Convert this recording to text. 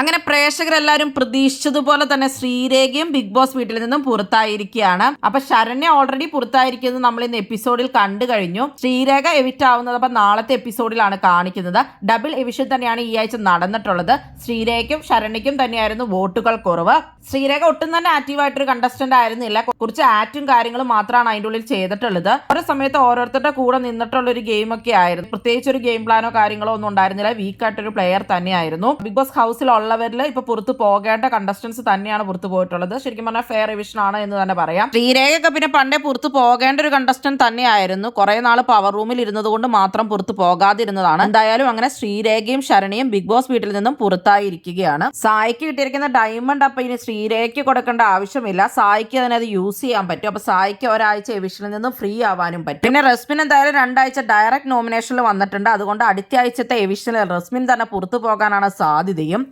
അങ്ങനെ പ്രേക്ഷകരെല്ലാരും പ്രതീക്ഷിച്ചതുപോലെ തന്നെ ശ്രീരേഖയും ബിഗ് ബോസ് വീട്ടിൽ നിന്നും പുറത്തായിരിക്കുകയാണ്. അപ്പൊ ശരണ്യ ഓൾറെഡി പുറത്തായിരിക്കുന്നത് നമ്മൾ ഇന്ന് എപ്പിസോഡിൽ കണ്ടു കഴിഞ്ഞു. ശ്രീരേഖ എവിറ്റ് ആവുന്നത് അപ്പൊ നാളത്തെ എപ്പിസോഡിലാണ് കാണിക്കുന്നത്. ഡബിൾ എവിഷൻ തന്നെയാണ് ഈ ആഴ്ച നടന്നിട്ടുള്ളത്. ശ്രീരേഖയ്ക്കും ശരണ്യയ്ക്കും തന്നെയായിരുന്നു വോട്ടുകൾ കുറവ്. ശ്രീരേഖ ഒട്ടും തന്നെ ആക്റ്റീവായിട്ടൊരു കണ്ടസ്റ്റന്റ് ആയിരുന്നില്ല. കുറച്ച് ആക്റ്റും കാര്യങ്ങളും മാത്രമാണ് അതിൻ്റെ ഉള്ളിൽ ചെയ്തിട്ടുള്ളത്. ഓരോ സമയത്ത് ഓരോരുത്തരുടെ കൂടെ നിന്നിട്ടുള്ള ഒരു ഗെയിം ഒക്കെ ആയിരുന്നു. പ്രത്യേകിച്ച് ഒരു ഗെയിം പ്ലാനോ കാര്യങ്ങളോ ഒന്നും ഉണ്ടായിരുന്നില്ല. വീക്കായിട്ടൊരു പ്ലെയർ തന്നെയായിരുന്നു. ബിഗ് ബോസ് ഹൗസിൽ ഉള്ളവരിൽ ഇപ്പൊ പുറത്ത് പോകേണ്ട കണ്ടസ്റ്റൻസ് തന്നെയാണ് പുറത്തു പോയിട്ടുള്ളത്. ശരിക്കും പറഞ്ഞാൽ ഫെയർ റിവിഷൻ ആണ് എന്ന് തന്നെ പറയാം. ശ്രീരേഖയൊക്കെ പിന്നെ പണ്ടേ പുറത്ത് പോകേണ്ട ഒരു കണ്ടസ്റ്റന്റ് തന്നെയായിരുന്നു. കുറെ നാൾ പവർ റൂമിൽ ഇരുന്നത് കൊണ്ട് മാത്രം പുറത്ത് പോകാതിരുന്നതാണ്. എന്തായാലും അങ്ങനെ ശ്രീരേഖയും ശരണിയും ബിഗ് ബോസ് വീട്ടിൽ നിന്നും പുറത്തായിരിക്കുകയാണ്. സായിക്ക് കിട്ടിയിരിക്കുന്ന ഡയമണ്ട് അപ്പൊ ഇനി ശ്രീരേഖയ്ക്ക് കൊടുക്കേണ്ട ആവശ്യമില്ല. സായിക്ക് തന്നെ അത് യൂസ് ചെയ്യാൻ പറ്റും. അപ്പൊ സായിക്ക് ഒരാഴ്ച എവിഷനിൽ നിന്നും ഫ്രീ ആവാനും പറ്റും. പിന്നെ റസ്മിൻ എന്തായാലും 2 ആഴ്ച ഡയറക്റ്റ് നോമിനേഷനിൽ വന്നിട്ടുണ്ട്. അതുകൊണ്ട് അടുത്ത ആഴ്ചത്തെ എവിഷനിൽ റസ്മിൻ തന്നെ പുറത്തു പോകാനാണ് സാധ്യതയും.